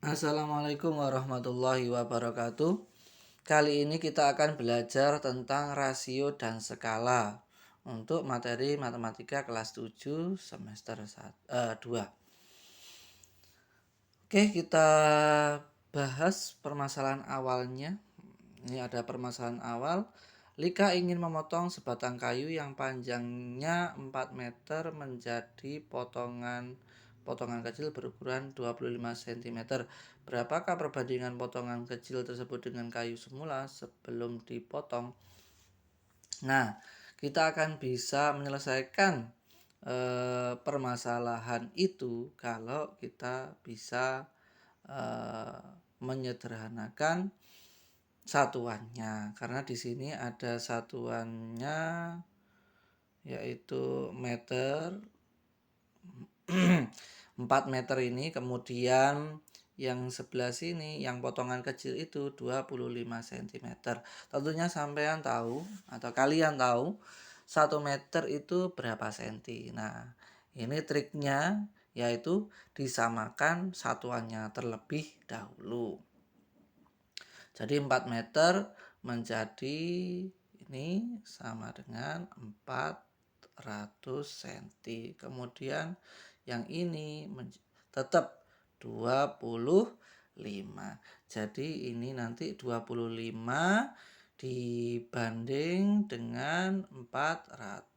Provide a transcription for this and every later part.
Assalamualaikum warahmatullahi wabarakatuh. Kali ini kita akan belajar tentang rasio dan skala untuk materi matematika kelas 7 semester 2. Oke, kita bahas permasalahan awalnya. Ini ada permasalahan awal. Lika ingin memotong sebatang kayu yang panjangnya 4 meter menjadi potongan kecil berukuran 25 cm. Berapakah perbandingan potongan kecil tersebut dengan kayu semula sebelum dipotong? Nah, kita akan bisa menyelesaikan permasalahan itu kalau kita bisa menyederhanakan satuannya, karena di sini ada satuannya yaitu meter. 4 meter ini, kemudian yang sebelah sini yang potongan kecil itu 25 cm. Tentunya sampean tahu atau kalian tahu 1 meter itu berapa senti. Nah, ini triknya yaitu disamakan satuannya terlebih dahulu. Jadi 4 meter menjadi ini sama dengan 400 cm. Kemudian yang ini tetap 25. Jadi ini nanti 25 dibanding dengan 400.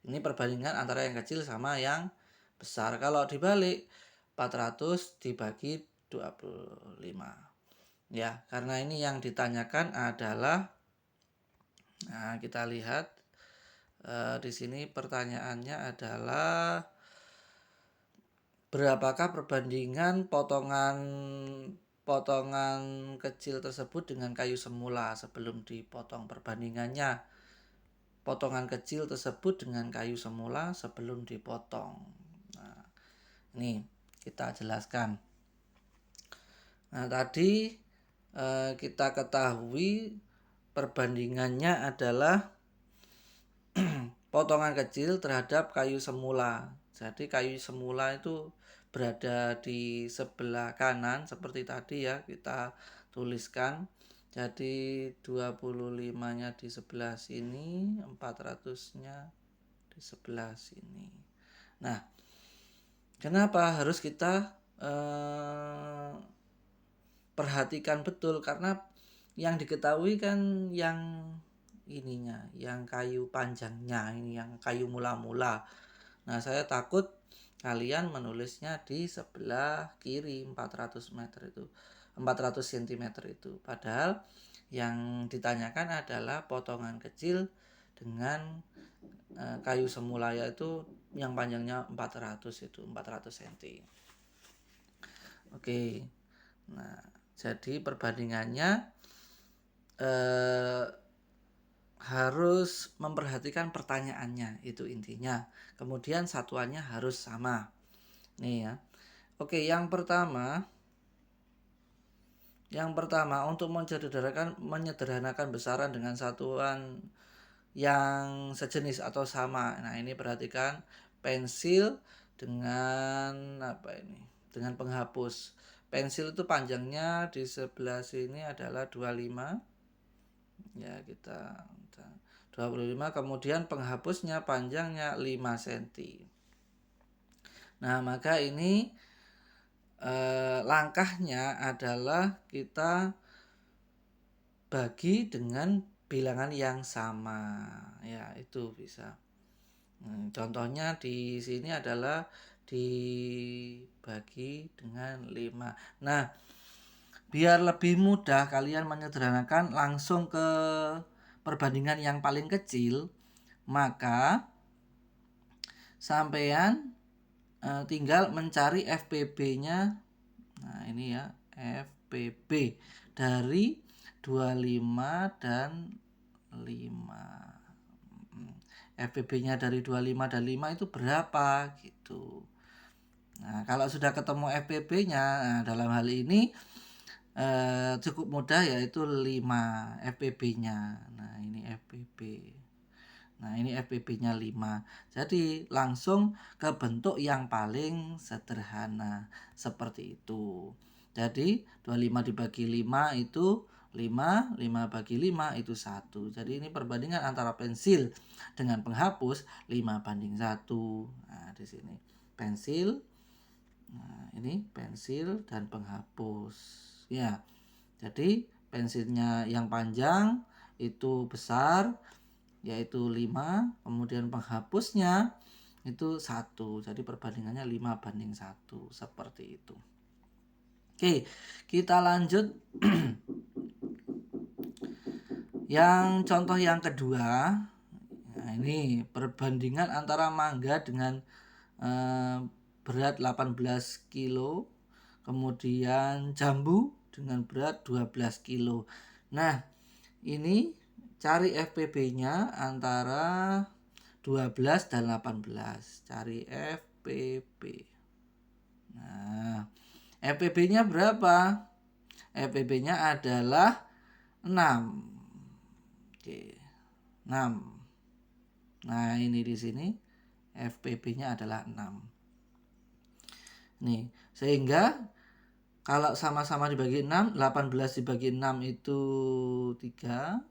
Ini perbandingan antara yang kecil sama yang besar. Kalau dibalik 400 dibagi 25. Ya, karena ini yang ditanyakan adalah, nah kita lihat di sini pertanyaannya adalah berapakah perbandingan potongan kecil tersebut dengan kayu semula sebelum dipotong. Perbandingannya potongan kecil tersebut dengan kayu semula sebelum dipotong. Nah, ini kita jelaskan. Nah, tadi kita ketahui perbandingannya adalah potongan kecil terhadap kayu semula. Jadi kayu semula itu berada di sebelah kanan seperti tadi ya, kita tuliskan. Jadi 25-nya di sebelah sini, 400-nya di sebelah sini. Nah, kenapa harus kita perhatikan betul? Karena yang diketahui kan yang ininya, yang kayu panjangnya, ini yang kayu mula-mula. Nah, saya takut kalian menulisnya di sebelah kiri 400 meter itu, 400 cm itu. Padahal yang ditanyakan adalah potongan kecil dengan kayu semula, yaitu yang panjangnya 400 itu, 400 cm. Oke. Nah, jadi perbandingannya harus memperhatikan pertanyaannya, itu intinya. Kemudian satuannya harus sama. Nih ya. Oke, yang pertama untuk menyederhanakan besaran dengan satuan yang sejenis atau sama. Nah, ini perhatikan pensil dengan apa ini? Dengan penghapus. Pensil itu panjangnya di sebelah sini adalah 25. Ya, kita 25, kemudian penghapusnya panjangnya 5 cm. Nah, maka ini langkahnya adalah kita bagi dengan bilangan yang sama. Ya, itu bisa. Contohnya di sini adalah dibagi dengan 5. Nah, biar lebih mudah kalian menyederhanakan langsung ke perbandingan yang paling kecil, maka sampean tinggal mencari FPB-nya. Nah, ini ya, FPB dari 25 dan 5. FPB-nya dari 25 dan 5 itu berapa gitu. Nah, kalau sudah ketemu FPB-nya, nah, dalam hal ini cukup mudah, yaitu 5 FPB-nya. Nah, ini FPB. Nah, ini FPB-nya 5. Jadi langsung ke bentuk yang paling sederhana seperti itu. Jadi 25 dibagi 5 itu 5, 5 bagi 5 itu 1. Jadi ini perbandingan antara pensil dengan penghapus 5:1. Nah, di sini pensil. Nah, ini pensil dan penghapus. Ya. Jadi pensilnya yang panjang itu besar yaitu 5, kemudian penghapusnya itu 1. Jadi perbandingannya 5:1 seperti itu. Oke, kita lanjut. Yang contoh yang kedua. Nah, ini perbandingan antara mangga dengan berat 18 kilo, kemudian jambu dengan berat 12 kilo. Nah, ini cari FPB-nya antara 12 dan 18. Cari FPB. Nah, FPB-nya berapa? FPB-nya adalah 6. Oke. 6. Nah, ini di sini FPB-nya adalah 6. Nih, sehingga kalau sama-sama dibagi 6, 18 dibagi 6 itu 3,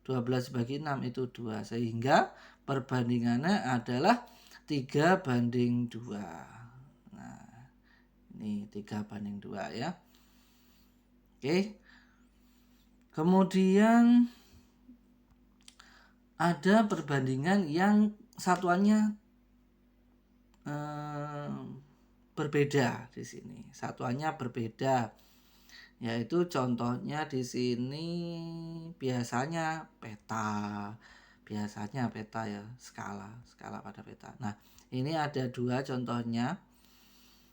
12 dibagi 6 itu 2. Sehingga perbandingannya adalah 3:2. Nah, ini 3:2 ya. Oke. Kemudian ada perbandingan yang satuannya berbeda di sini. Satuannya berbeda. Yaitu contohnya di sini biasanya peta. Biasanya peta ya, skala pada peta. Nah, ini ada 2 contohnya.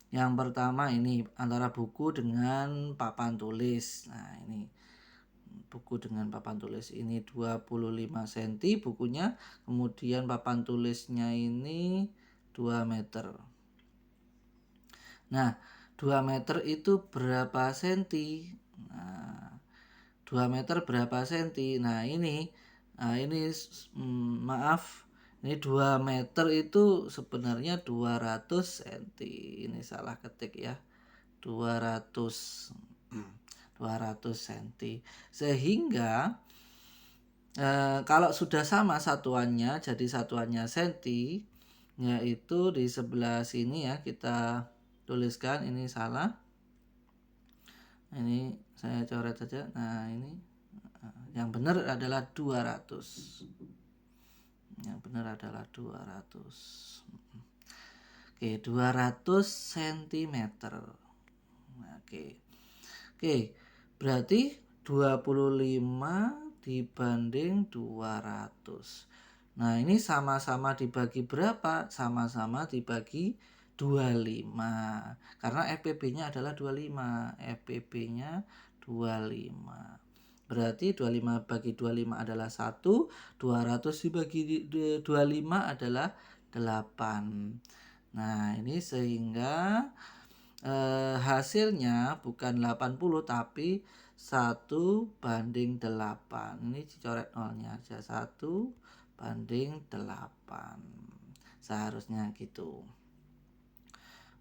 Yang pertama ini antara buku dengan papan tulis. Nah, ini buku dengan papan tulis ini 25 cm bukunya, kemudian papan tulisnya ini 2 meter. Nah, 2 meter itu berapa senti? Nah, 2 meter berapa senti? Nah, ini maaf, ini 2 meter itu sebenarnya 200 cm. Ini salah ketik ya. 200 cm. Sehingga kalau sudah sama satuannya, jadi satuannya senti, yaitu di sebelah sini ya, kita tuliskan ini salah. Ini saya coret saja. Nah, ini yang benar adalah 200. Yang benar adalah 200. Oke, 200 cm. Oke. Berarti 25 dibanding 200. Nah, ini sama-sama dibagi berapa? Sama-sama dibagi 25. Karena FPB-nya adalah 25. FPB-nya 25. Berarti 25 bagi 25 adalah 1. 200 dibagi 25 adalah 8. Nah, ini sehingga hasilnya bukan 80 tapi 1:8. Ini dicoret nolnya aja, 1:8. Seharusnya gitu.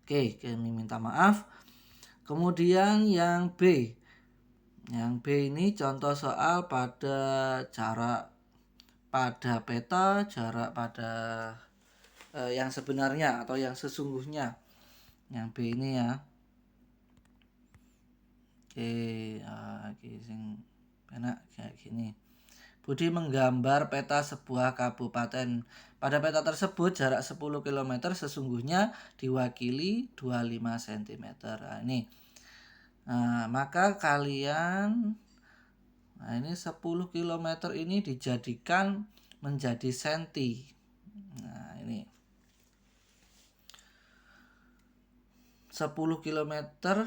Oke, kami minta maaf. Kemudian yang B. Yang B ini contoh soal pada jarak pada peta, jarak pada yang sebenarnya atau yang sesungguhnya. Yang B ini ya. Oke, sing penak kayak gini. Budi menggambar peta sebuah kabupaten. Pada peta tersebut jarak 10 km sesungguhnya diwakili 25 cm. Nah, ini. Nah, maka kalian ini 10 km ini dijadikan menjadi senti. Nah, ini 10 km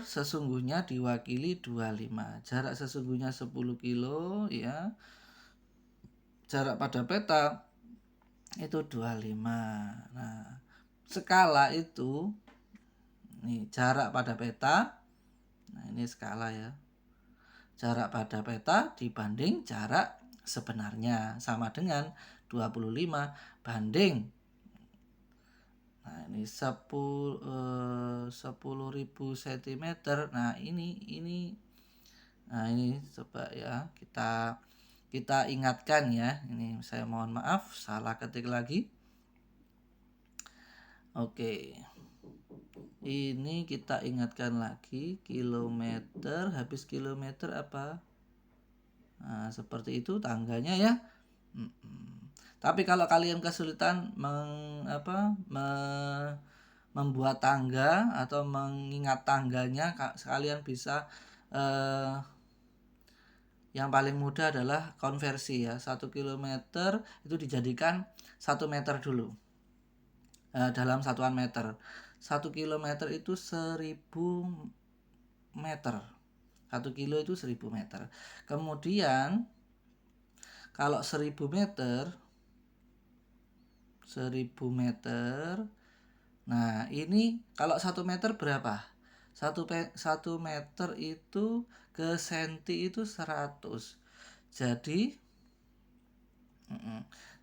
sesungguhnya diwakili 25. Jarak sesungguhnya 10 kilo ya. Jarak pada peta itu 25. Nah, skala itu nih jarak pada peta. Nah, ini skala ya. Jarak pada peta dibanding jarak sebenarnya sama dengan 25 banding. Nah, ini 10.000 cm. Nah, ini nah ini coba ya kita ingatkan ya. Ini saya mohon maaf salah ketik lagi. Oke. Ini kita ingatkan lagi kilometer, habis kilometer apa? Nah, seperti itu tangganya ya. Tapi kalau kalian kesulitan membuat tangga atau mengingat tangganya, kalian bisa yang paling mudah adalah konversi ya. 1 kilometer itu dijadikan 1 meter dulu. Dalam satuan meter. 1 kilometer itu 1000 meter. 1 kilo itu 1000 meter. Kemudian kalau 1000 meter, nah ini kalau 1 meter berapa? 1 meter itu ke senti itu 100.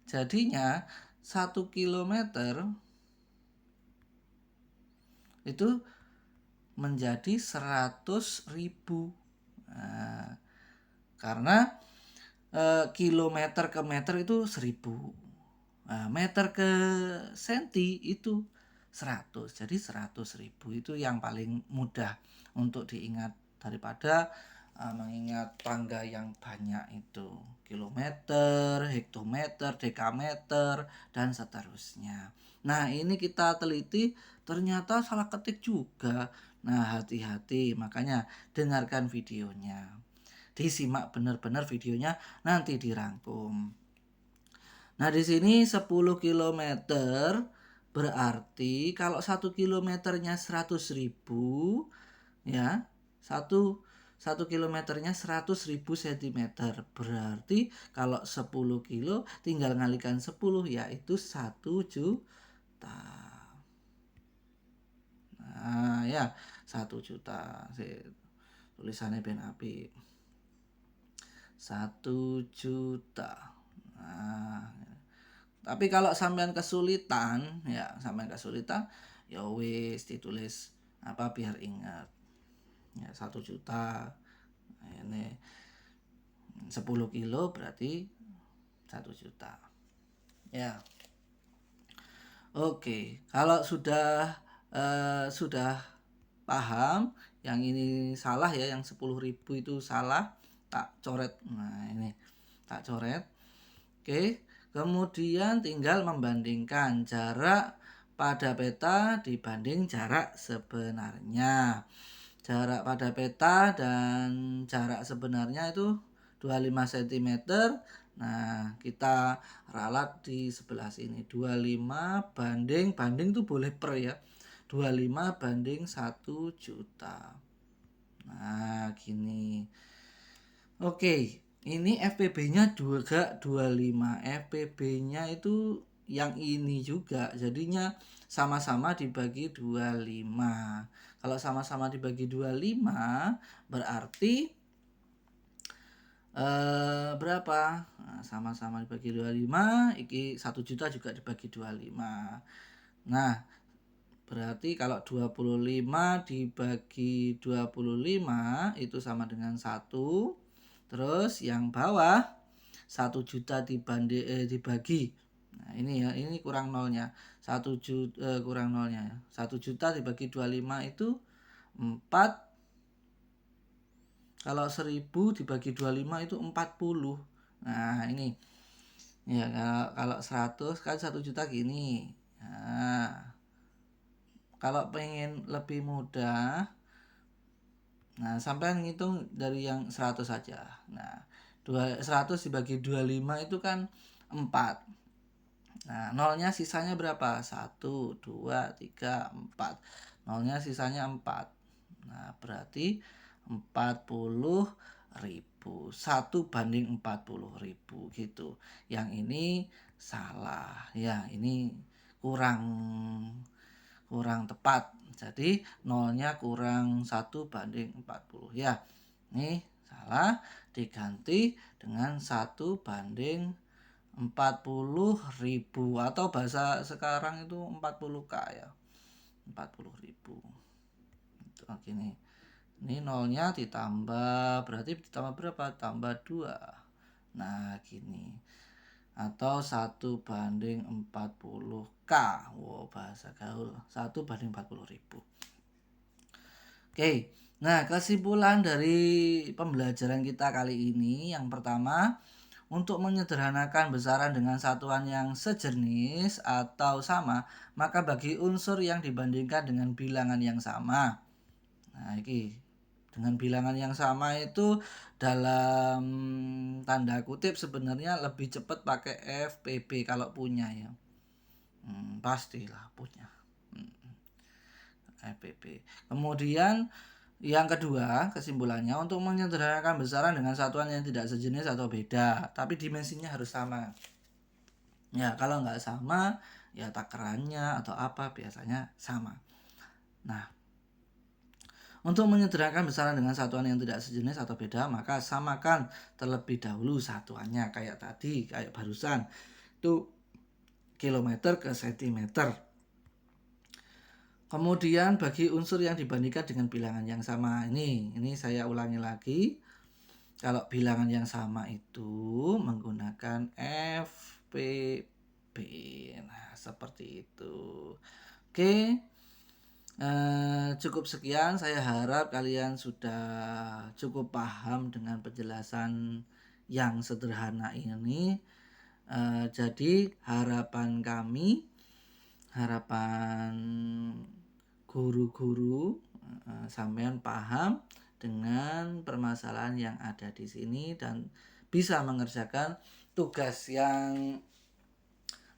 Jadinya 1 kilometer itu menjadi 100.000. Nah, karena kilometer ke meter itu 1000. Nah, meter ke senti itu 100. Jadi 100.000 itu yang paling mudah untuk diingat daripada mengingat tangga yang banyak itu. Kilometer, hektometer, dekameter, dan seterusnya. Nah, ini kita teliti ternyata salah ketik juga. Nah, hati-hati, makanya dengarkan videonya. Disimak benar-benar videonya, nanti dirangkum. Nah, di sini 10 kilometer berarti kalau 1 kilometernya 100.000 ya, 1 kilometernya 100.000 cm. Berarti kalau 10 kilo tinggal ngalikan 10 yaitu 1 juta. Nah, ya 1 juta. Tulisannya ben api. 1 juta. Nah, tapi kalau sampean kesulitan, ya wis ditulis apa biar ingat. Ya 1 juta. Nah, ini 10 kilo berarti 1 juta. Ya. Oke, kalau sudah paham yang ini salah ya, yang 10.000 itu salah, tak coret. Nah, ini tak coret. Oke, kemudian tinggal membandingkan jarak pada peta dibanding jarak sebenarnya. Jarak pada peta dan jarak sebenarnya itu 25 cm. Nah, kita ralat di sebelah sini. 25 banding itu boleh per ya. 25 banding 1 juta. Nah, gini. Oke, ini FPB-nya juga 25. FPB-nya itu yang ini juga. Jadinya sama-sama dibagi 25. Kalau sama-sama dibagi 25 berarti berapa? Nah, sama-sama dibagi 25, iki 1 juta juga dibagi 25. Nah, berarti kalau 25 dibagi 25 itu sama dengan 1. Terus yang bawah 1 juta dibagi. Nah, ini ya, ini kurang nolnya. 1 juta kurang nolnya ya. 1 juta dibagi 25 itu 4. Kalau 1000 dibagi 25 itu 40. Nah, ini. Ya, kalau 100 kan 1 juta gini. Nah, kalau pengen lebih mudah, nah sampai ngitung dari yang 100 saja. Nah, 100 dibagi 25 itu kan 4. Nah, nolnya sisanya berapa? 1, 2, 3, 4. Nolnya sisanya 4. Nah, berarti 40.000. 1 banding 40.000 gitu. Yang ini salah. Ya, ini kurang tepat. Jadi nolnya kurang 1 banding 40 ya. Ini salah, diganti dengan 1 banding 40.000 atau bahasa sekarang itu 40K ya. 40.000. Oke nih. Ini nolnya ditambah, berarti ditambah berapa? Tambah 2. Nah, gini. Atau 1/40K. Wow, bahasa gaul. 1/40.000. Oke. Nah, kesimpulan dari pembelajaran kita kali ini yang pertama, untuk menyederhanakan besaran dengan satuan yang sejenis atau sama, maka bagi unsur yang dibandingkan dengan bilangan yang sama. Nah, ini dengan bilangan yang sama itu dalam tanda kutip sebenarnya lebih cepat pakai FPB kalau punya ya. Pastilah punya. FPB. Kemudian yang kedua, kesimpulannya untuk menyederhanakan besaran dengan satuan yang tidak sejenis atau beda, tapi dimensinya harus sama. Ya, kalau nggak sama, ya takarannya atau apa biasanya sama. Nah, untuk menyederhanakan besaran dengan satuan yang tidak sejenis atau beda, maka samakan terlebih dahulu satuannya kayak tadi, kayak barusan. Itu kilometer ke sentimeter. Kemudian bagi unsur yang dibandingkan dengan bilangan yang sama, ini saya ulangi lagi. Kalau bilangan yang sama itu menggunakan FPB. Nah, seperti itu. Oke. Cukup sekian, saya harap kalian sudah cukup paham dengan penjelasan yang sederhana ini. Jadi harapan kami, harapan guru-guru, sampean paham dengan permasalahan yang ada di sini dan bisa mengerjakan tugas yang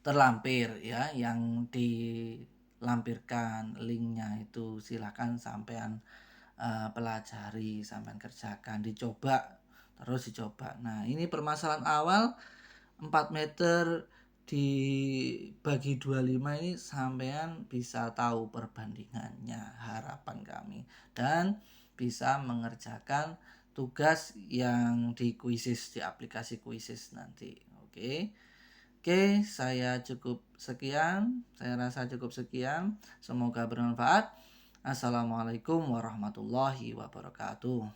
terlampir ya, yang dilampirkan linknya itu silakan sampean pelajari, sampean kerjakan, dicoba terus dicoba. Nah, ini permasalahan awal 4 meter dibagi 25 ini sampean bisa tahu perbandingannya, harapan kami, dan bisa mengerjakan tugas yang di kuisis, di aplikasi kuisis nanti. Oke, saya cukup sekian, saya rasa cukup sekian, semoga bermanfaat. Assalamualaikum warahmatullahi wabarakatuh.